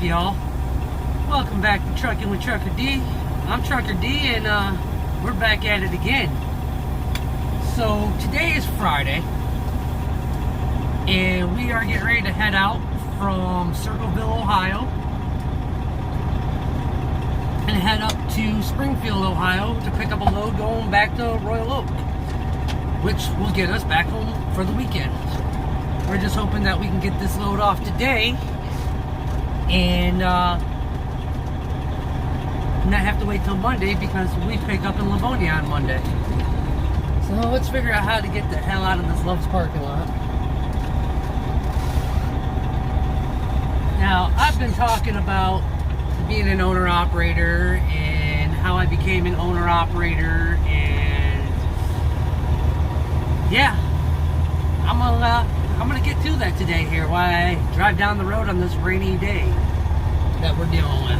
up, y'all? Welcome back to Trucking with Trucker D. I'm Trucker D, and we're back at it again. So today is Friday, and we are getting ready to head out from Circleville, Ohio, and head up to Springfield, Ohio to pick up a load going back to Royal Oak, which will get us back home for the weekend. We're just hoping that we can get this load off today and not have to wait till Monday, because we pick up in Livonia on Monday. So let's figure out how to get the hell out of this Love's parking lot. Now, I've been talking about being an owner-operator and how I became an owner-operator, and yeah, I'm gonna get to that today here while I drive down the road on this rainy day that we're dealing with.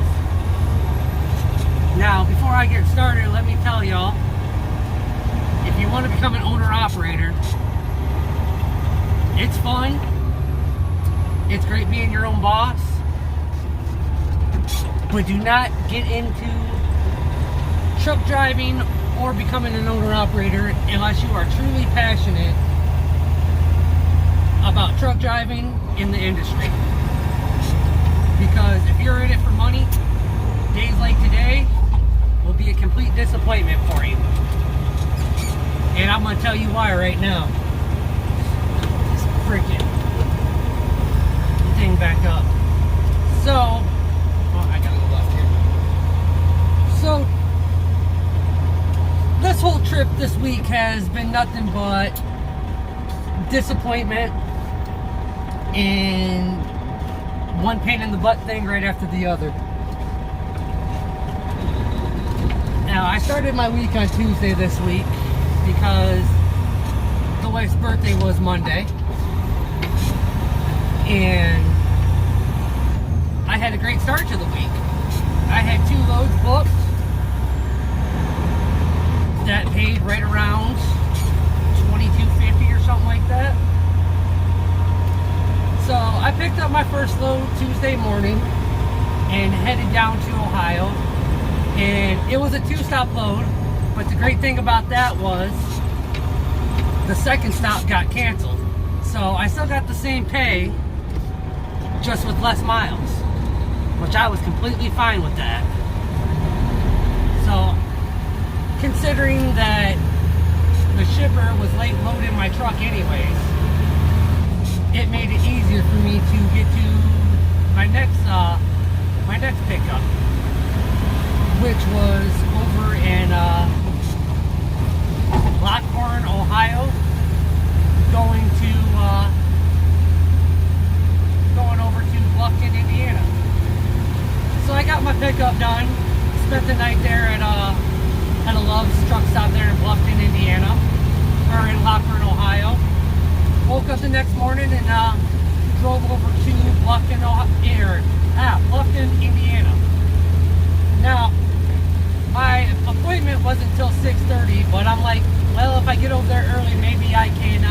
Now, before I get started, let me tell y'all, if you want to become an owner-operator, it's fun. It's great being your own boss. But do not get into truck driving or becoming an owner-operator unless you are truly passionate about truck driving in the industry. Because if you're in it for money, days like today will be a complete disappointment for you. And I'm going to tell you why right now. This freaking thing back up. So, I gotta go left here. So, this whole trip this week has been nothing but disappointment and one pain in the butt thing right after the other. Now, I started my week on Tuesday this week because the wife's birthday was Monday, and I had a great start to the week. I had 2 loads booked that paid right around $22.50 or something like that. So I picked up my first load Tuesday morning and headed down to Ohio, and it was a 2-stop load, but the great thing about that was the second stop got canceled. So I still got the same pay, just with less miles, which I was completely fine with that. So, considering that the shipper was late loading my truck anyways, it made it easier for me to get to my next pickup, which was over in Lockhorn, Ohio, going over to Bluffton, Indiana. So I got my pickup done, spent the night there at a Love's truck stop there in Bluffton, Indiana, or in Lockhorn, Ohio. Woke up the next morning and drove over to Bluffton, Indiana. Now, my appointment wasn't until 6:30, but I'm like, well, if I get over there early, maybe I can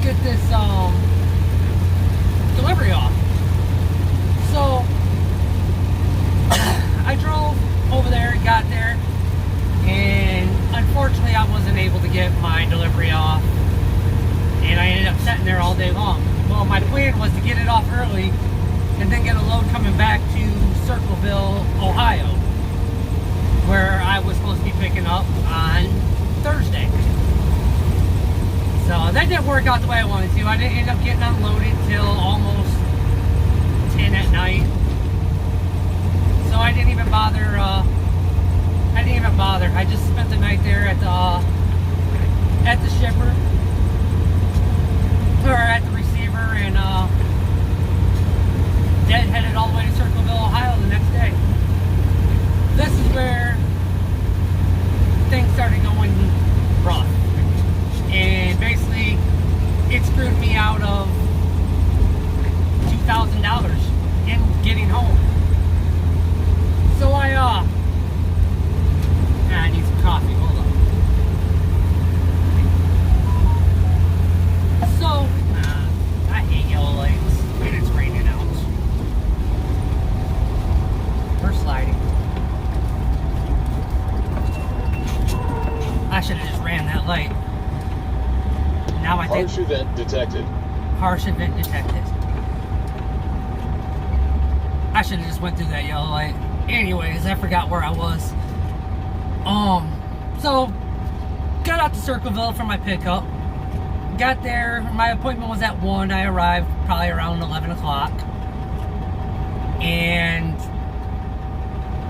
get this delivery off. So I drove over there, got there, and unfortunately I wasn't able to get my delivery off, and I ended up sitting there all day long. Well, my plan was to get it off early and then get a load coming back to Circleville, Ohio, where I was supposed to be picking up on Thursday. So that didn't work out the way I wanted to. I didn't end up getting unloaded till almost 10 at night. So I didn't even bother. I just spent the night there at the shipper, or at the receiver, and headed all the way to Circleville, Ohio the next day. This is where things started going rough, and basically it screwed me out of $2,000 in getting home. So I need some coffee, hold on. So, I hate yellow lights when it's raining out. that light. Now I think... Harsh event detected. Harsh event detected. I should have just went through that yellow light. Anyways, I forgot where I was. So, got out to Circleville for my pickup. Got there, my appointment was at 1. I arrived probably around 11 o'clock. And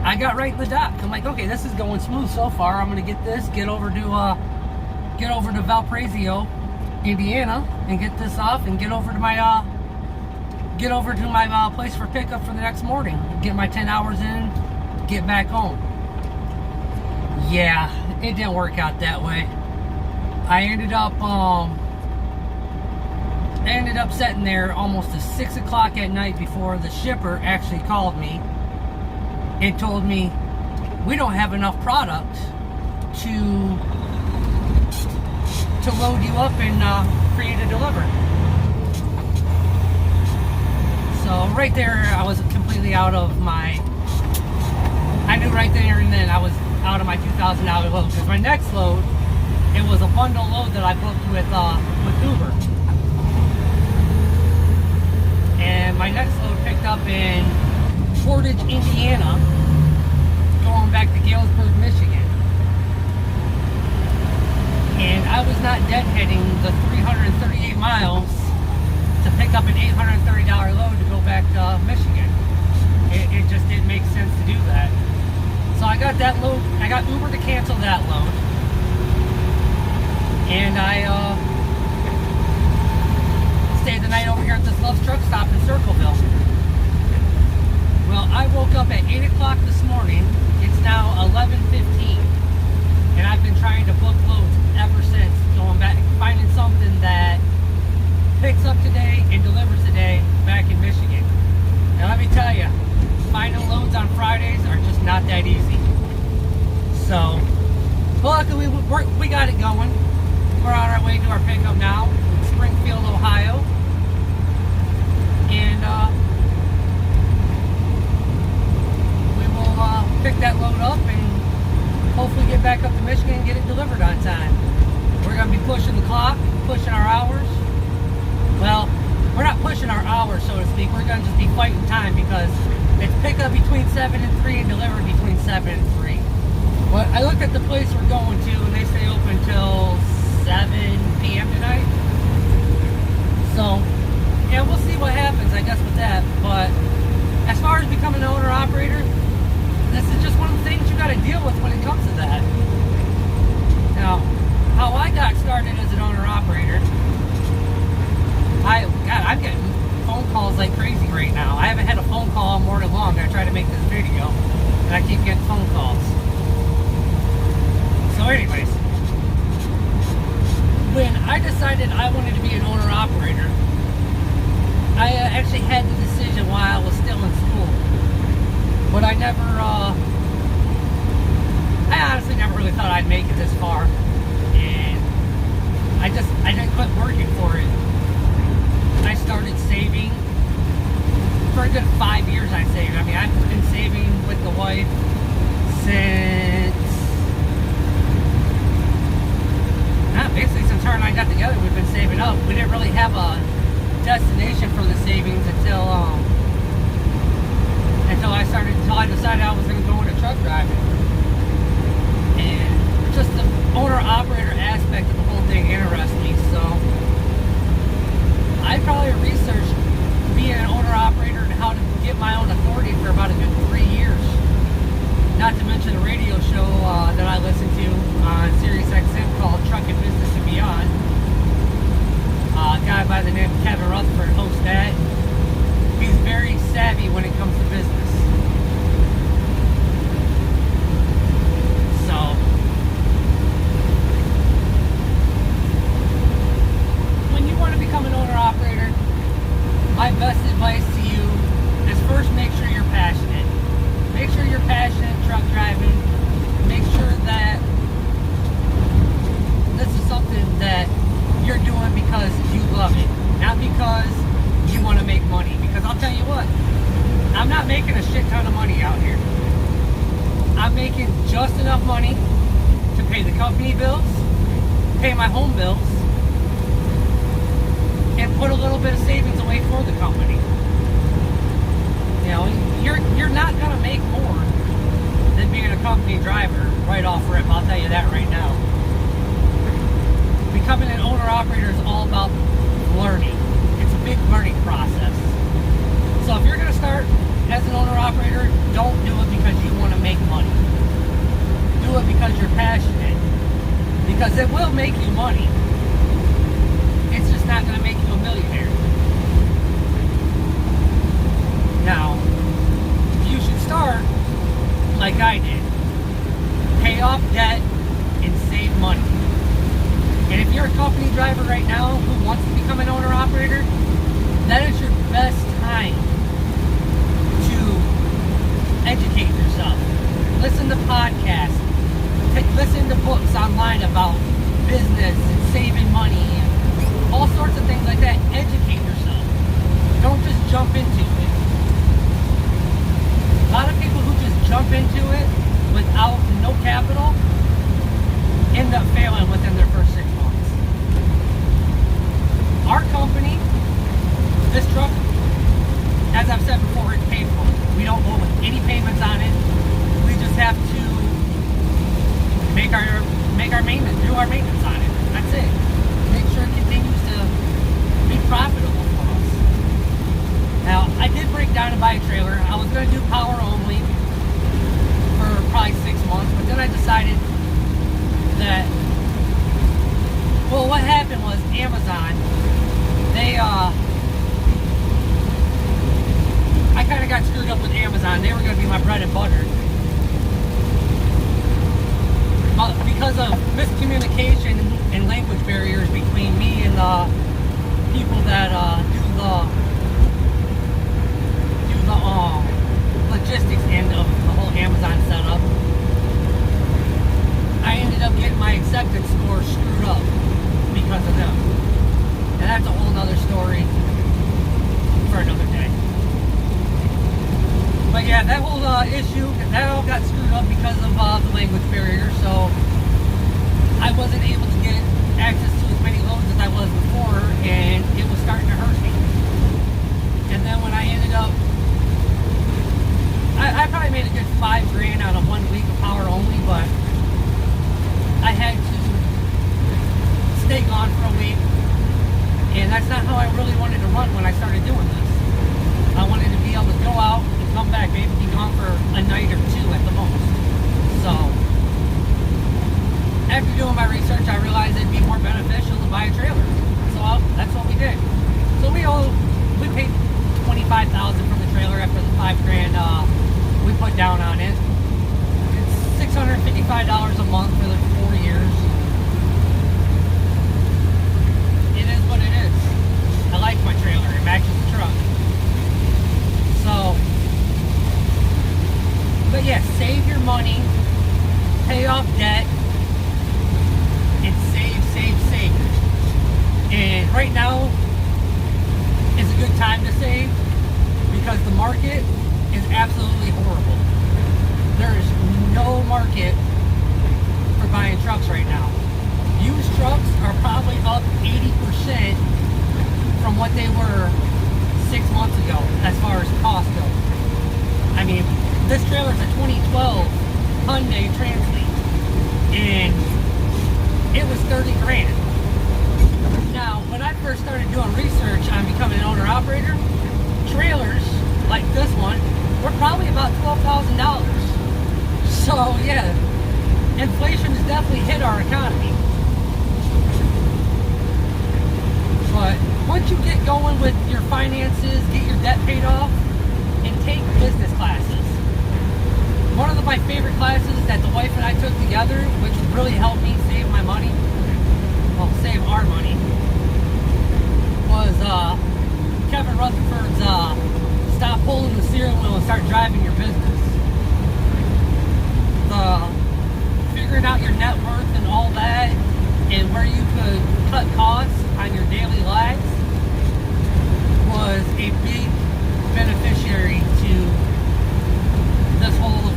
I got right in the dock. I'm like, okay, this is going smooth so far. I'm gonna get this, get over to Valparaiso, Indiana, and get this off, and get over to my place for pickup for the next morning. Get my 10 hours in, get back home. Yeah, it didn't work out that way. I ended up sitting there almost to 6 o'clock at night before the shipper actually called me and told me we don't have enough product to load you up and for you to deliver. So right there, I was completely out of my... I knew right there and then I was out of my $2,000 load, because my next load, it was a bundle load that I booked with Uber. And my next load picked up in Portage, Indiana, going back to Galesburg, Michigan. And I was not deadheading the 338 miles to pick up an $830 load to go back to Michigan. It just didn't make sense to do that. So I got that load, I got Uber to cancel that load. And I stayed the night over here at this Love's Truck Stop in Circleville. Well, I woke up at 8 o'clock this morning. It's now 11:15. And I've been trying to book loads ever since, going back, finding something that picks up today and delivers today back in Michigan. And let me tell you, finding loads on Fridays are just not that easy. So, luckily we got it going. We're on our way to our pickup now in Springfield, Ohio. And we will pick that load up and hopefully get back up to Michigan and get it delivered on time. We're going to be pushing the clock, pushing our hours. Well, we're not pushing our hours, so to speak. We're going to just be fighting time, because it's pickup between 7 and 3 and delivered between 7 and 3. But I looked at the place we're going to, and they stay open till 7 p.m. tonight. So, yeah, we'll see what happens, I guess, with that. But as far as becoming an owner-operator, this is just one of the things you got to deal with when it comes to that. Now, how I got started as an owner-operator, I'm getting phone calls like crazy right now. I haven't had a phone call all morning long. I try to make this video, and I keep getting phone calls. So anyways, when I decided I wanted to be an owner-operator, I actually had the decision while I was still in school. But I honestly never really thought I'd make it this far. And I didn't quit working for it. I started saving. For a good 5 years I saved. I mean, I've been saving with the wife since... basically since her and I got together, we've been saving up. We didn't really have a destination for the savings until I decided I was going to go into truck driving. And just the owner-operator aspect of the whole thing interests me, so I probably researched being an owner-operator and how to get my own authority for about a good 3 years. Not to mention a radio show that I listen to on Sirius XM called Trucking Business and Beyond. A guy by the name of Kevin Rutherford hosts that. He's very savvy when it comes to business. So, when you want to become an owner-operator, my best advice to you is first make sure you're passionate. Make sure you're passionate truck driving. Make sure that this is something that you're doing because you love it, not because you want to make money. Because I'll tell you what, I'm not making a shit ton of money out here. I'm making just enough money to pay the company bills, pay my home bills, and put a little bit of savings away for the company. You know, you're not gonna make more than being a company driver right off rip. I'll tell you that right now. Becoming an owner-operator is all about learning. It's a big learning process. So if you're gonna start as an owner-operator, don't do it because you want to make money. Do it because you're passionate. Because it will make you money. It's just not going to make you a millionaire. Now, you should start like I did. Pay off debt and save money. And if you're a company driver right now who wants to become an owner-operator, that is your best time to educate yourself. Listen to podcasts. Listen to books online about business and saving money and all sorts of things like that. Educate yourself. Don't just jump into it. A lot of people who just jump into it without no capital end up failing within their first 6 months. Our company, this truck, as I've said before, it's paid for. We don't owe any payments on it. We just have to make our maintenance, do our maintenance on it. That's it. Make sure it continues to be profitable for us. Now, I did break down and buy a trailer. I was going to do power only for probably 6 months, but then I decided that, well, what happened was Amazon, I kind of got screwed up with Amazon. They were going to be my bread and butter. But because of miscommunication and language barriers between me and the people that do the logistics end of the whole Amazon setup, I ended up getting my acceptance score screwed up because of them. And that's a whole nother story for another day. But yeah, that whole issue, that all got screwed up because of the language barrier, so I wasn't able to get access to as many loads as I was before, and it was starting to hurt me. And then when I ended up, I probably made a good $5,000 out of 1 week of power only, but I had to stay gone for a week, and that's not how I really wanted to run when I started doing this. I wanted to be able to go out and come back, maybe be gone for a night or two at the most. So, after doing my research, I realized it'd be more beneficial to buy a trailer. So that's what we did. So we paid $25,000 for the trailer after the $5,000 we put down on it. It's $655 a month for the 4 years. It is what it is. I like my trailer. It matches the truck. So, but yeah, save your money, pay off debt, and save. And right now is a good time to save because the market is absolutely horrible. There is no market for buying trucks right now. Used trucks are probably up 80% from what they were 6 months ago as far as cost goes. I mean, this trailer is a 2012 Hyundai Translead, and it was $30,000. Now, when I first started doing research on becoming an owner-operator, trailers like this one were probably about $12,000. So, yeah, inflation has definitely hit our economy. But once you get going with your finances, get your debt paid off, and take business classes. One of my favorite classes that the wife and I took together, which really helped me save my money, well, save our money, was Kevin Rutherford's Stop Pulling the Steering Wheel and Start Driving Your Business. Figuring out your net worth and all that, and where you could cut costs on your daily lives was a big beneficiary to this whole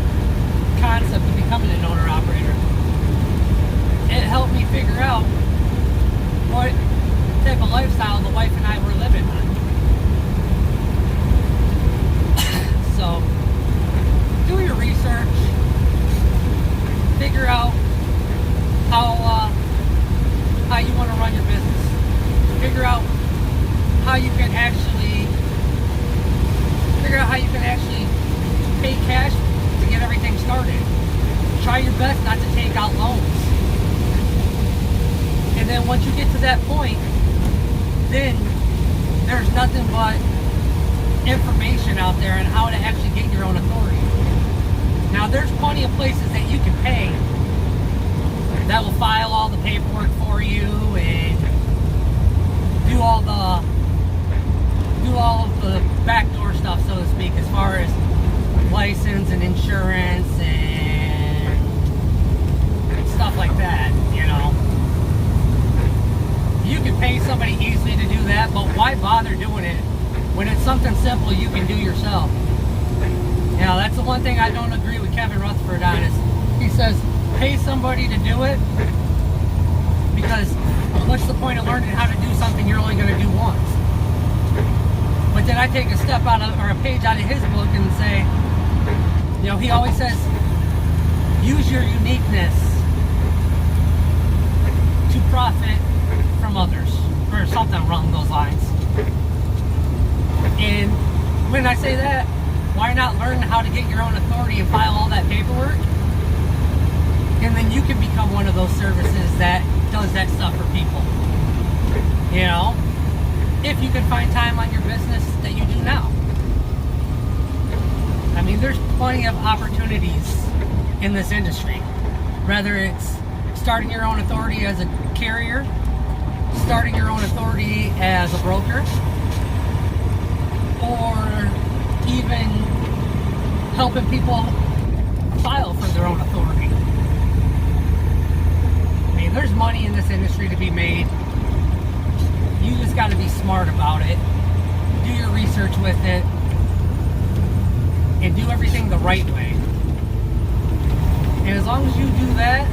concept of becoming an owner-operator. It helped me figure out started. Try your best not to take out loans. And then once you get to that point, then there's nothing but information out there on how to actually get your own authority. Now there's plenty of places that you can pay that will file all the paperwork for you and do all of the backdoor stuff, so to speak, as far as license and insurance and stuff like that, you know. You can pay somebody easily to do that, but why bother doing it when it's something simple you can do yourself? You know, that's the one thing I don't agree with Kevin Rutherford on, is he says pay somebody to do it, because what's the point of learning how to do something you're only going to do once? But then I take a step out of, or a page out of his book and say, you know, he always says, use your uniqueness to profit from others, or something along those lines. And when I say that, why not learn how to get your own authority and file all that paperwork? And then you can become one of those services that does that stuff for people. You know? If you can find time on your business that you do now. I mean, there's plenty of opportunities in this industry. Whether it's starting your own authority as a carrier, starting your own authority as a broker, or even helping people file for their own authority. I mean, there's money in this industry to be made. You just got to be smart about it. Do your research with it. And do everything the right way. And as long as you do that,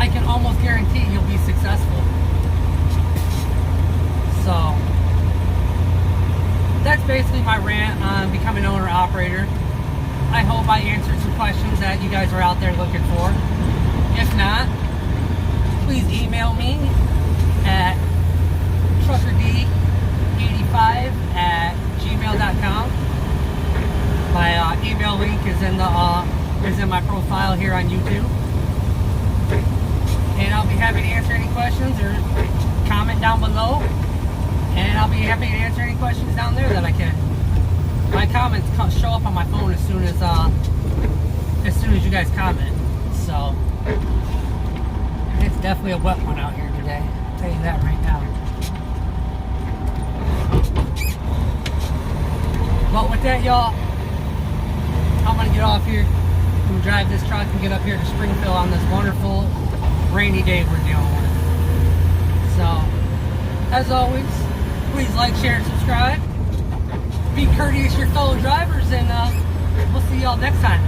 I can almost guarantee you'll be successful. So, that's basically my rant on becoming an owner-operator. I hope I answered some questions that you guys are out there looking for. If not, please email me at truckerd85@gmail.com. My email link is in my profile here on YouTube. And I'll be happy to answer any questions, or comment down below. And I'll be happy to answer any questions down there that I can. My comments show up on my phone as soon as you guys comment. So it's definitely a wet one out here today. I'll tell you that right now. But with that, y'all, I'm gonna get off here and drive this truck and get up here to Springfield on this wonderful rainy day we're dealing with. So, as always, please like, share, and subscribe. Be courteous to your fellow drivers, and we'll see y'all next time.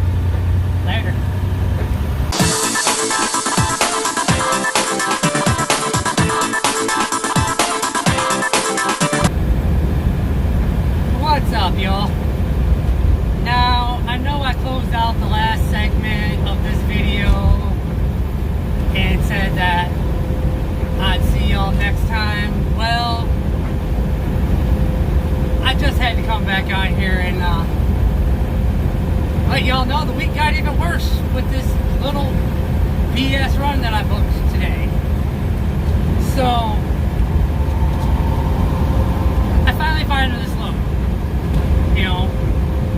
Later. What's up, y'all? Now, I know I closed out the last segment of this video and said that I'd see y'all next time. Well, I just had to come back out here and let y'all know the week got even worse with this little BS run that I booked today. So, I finally found this load. You know,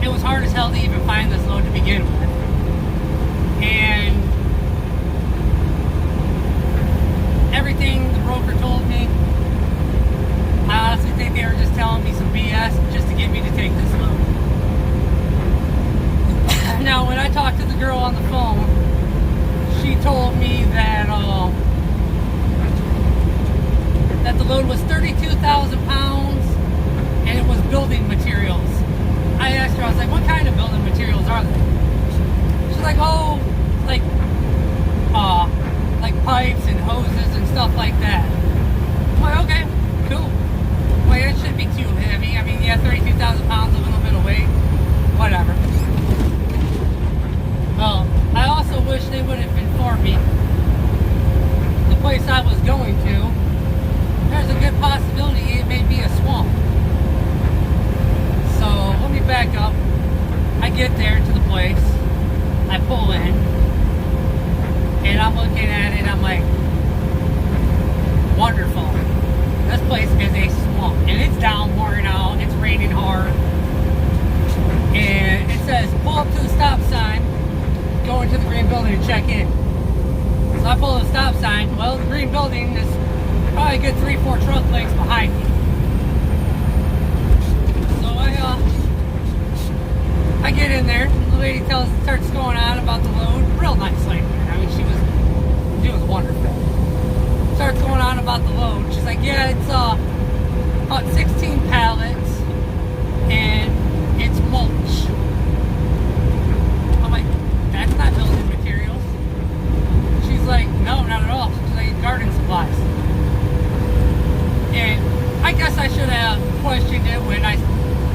it was hard as hell to even find this load to begin with. And everything the broker told me, I honestly think they were just telling me some BS just to get me to take this load. Now, when I talked to the girl on the phone, she told me that that the load was 32,000 pounds and it was building materials. I asked her, I was like, what kind of building materials are they? She's like, oh, like pipes and hoses and stuff like that. I'm like, okay, cool. Well, it shouldn't be too heavy. I mean, yeah, 32,000 pounds, a little bit of weight, whatever. Well, I also wish they would have informed me the place I was going to, there's a good possibility it may be a swamp. So let me back up. I get there to the place. I pull in, and I'm looking at it, I'm like, wonderful. This place is a swamp, and it's downpouring out, it's raining hard, and it says, pull up to the stop sign, go into the green building and check in. So I pull the stop sign. Well, the green building is probably a good 3-4 truck lengths behind me. So I get in there, and the lady starts going on about the load. Real nice lady. I mean, she was wonderful. Starts going on about the load. She's like, yeah, it's about 16 pallets, and it's mulch. I'm like, that's not building materials. She's like, no, not at all. She's like, garden supplies. And I guess I should have questioned it when I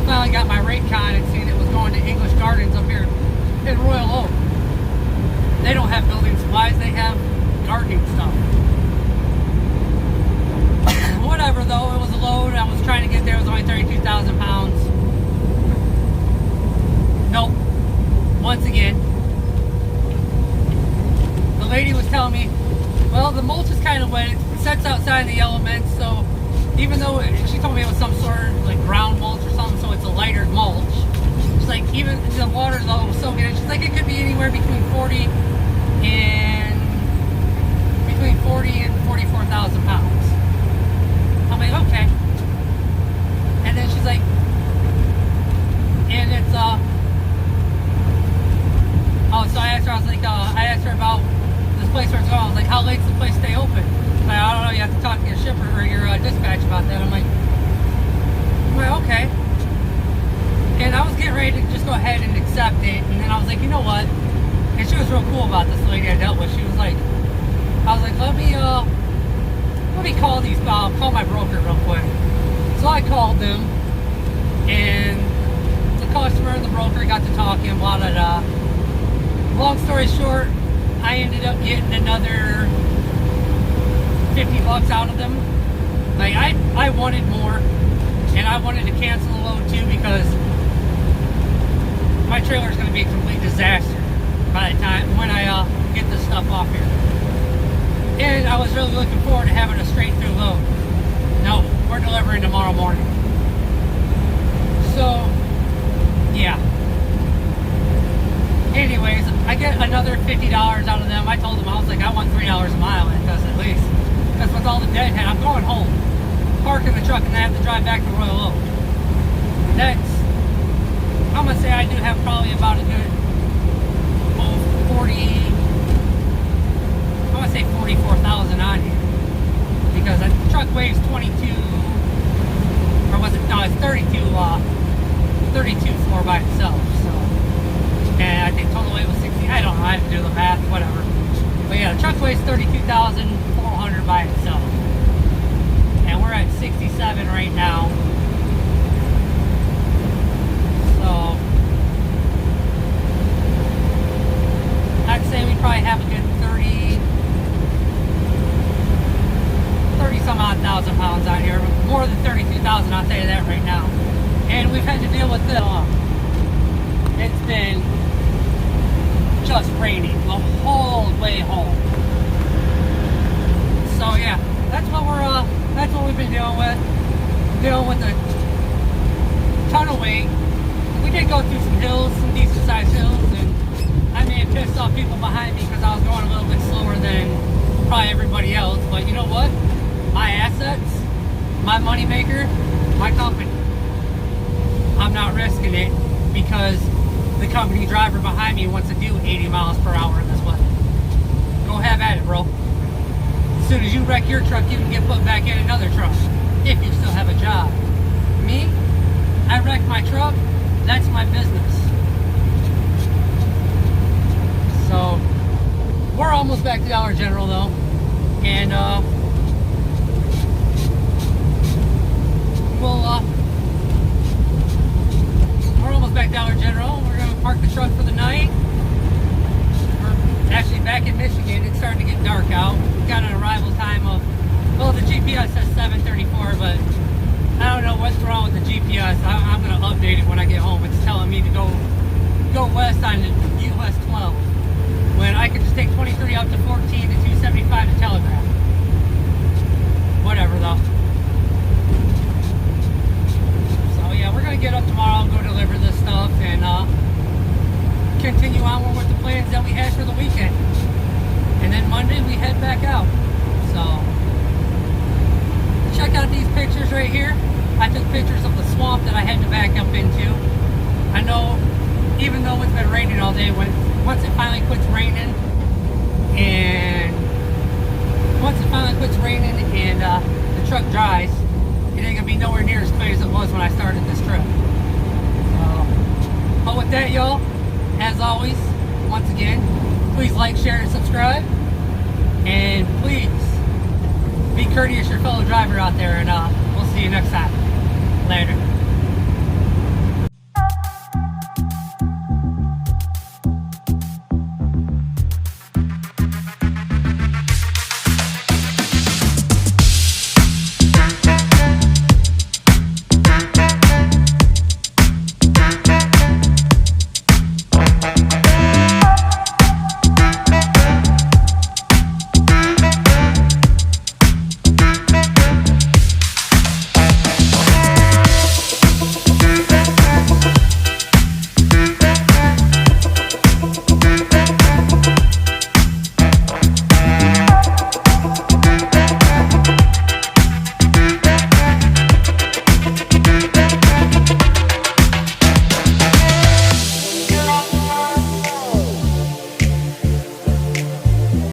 finally got my rate con and seen it was going to English Gardens up here in Royal Oak. They don't have building supplies, they have gardening stuff. Whatever though, it was a load. I was trying to get there, it was only 32,000 pounds. Nope. Once again, the lady was telling me, well, the mulch is kind of wet. It sets outside the elements, so even though she told me it was some sort of like ground mulch or something, so it's a lighter mulch. She's like, even the water level was soaking in. She's like, it could be anywhere between 40 and 44,000 pounds. I'm like, okay. And then she's like, and it's oh, so I asked her. I was like, I asked her about this place where it's going. I was like, how late does the place stay open? Like, I don't know. You have to talk to your shipper or your dispatch about that. I'm like, okay. And I was getting ready to just go ahead and accept it. And then I was like, you know what? And she was real cool about this lady I dealt with. She was like, I was like, let me call these, call my broker real quick. So I called them, and the customer and the broker got to talking, blah, blah, blah. Long story short, I ended up getting another $50 out of them. Like, I wanted more, and I wanted to cancel the load too because my trailer is going to be a complete disaster by the time when I get this stuff off here. And I was really looking forward to having a straight through load. No, we're delivering tomorrow morning. So, yeah. Anyways, I get another $50 out of them. I told them, I was like, I want $3 a mile in this at least. Because with all the deadhead, I'm going home, parking the truck, and I have to drive back to Royal Oak. That's, I'm going to say I do have probably about a good 44,000 on here. Because the truck weighs 22, or was it, no, it's 32 floor by itself, so. And I think total weight was 60, I don't know, I have to do the math, whatever. But yeah, the truck weighs 32,400 by itself. And we're at 67 right now. So, I'd say we probably have a good 30 some odd thousand pounds out here. More than 32,000, I'll tell you that right now. And we've had to deal with it. It's been just raining the whole way home. So yeah, that's what we've been dealing with. Dealing with a ton of weight. We did go through some hills, some decent sized hills, and I may have pissed off people behind me because I was going a little bit slower than probably everybody else. But you know what? My assets, my moneymaker, my company. I'm not risking it because the company driver behind me wants to do 80 miles per hour in this weather. Go have at it, bro. As soon as you wreck your truck, you can get put back in another truck if you still have a job. Me, I wrecked my truck, that's my business. So, we're almost back to Dollar General though. And we're almost back to Dollar General. We're going to park the truck for the night. We're actually back in Michigan. It's starting to get dark out. We've got an arrival time of, well, the GPS says 7:34, but I don't know what's wrong with the GPS. I'm going to update it when I get home. It's telling me to go west on the Northwest 12 when I could just take 23 up to 14 to 275 to Telegraph. Whatever though. So yeah, we're gonna get up tomorrow, go deliver this stuff, and continue on with the plans that we had for the weekend. And then Monday we head back out. So check out these pictures right here. I took pictures of the swamp that I had to back up into. I know, even though it's been raining all day, once it finally quits raining and the truck dries, it ain't gonna be nowhere near as clear as it was when I started this trip. But with that, y'all, as always, once again, please like, share, and subscribe. And please be courteous to your fellow driver out there, and we'll see you next time. Later.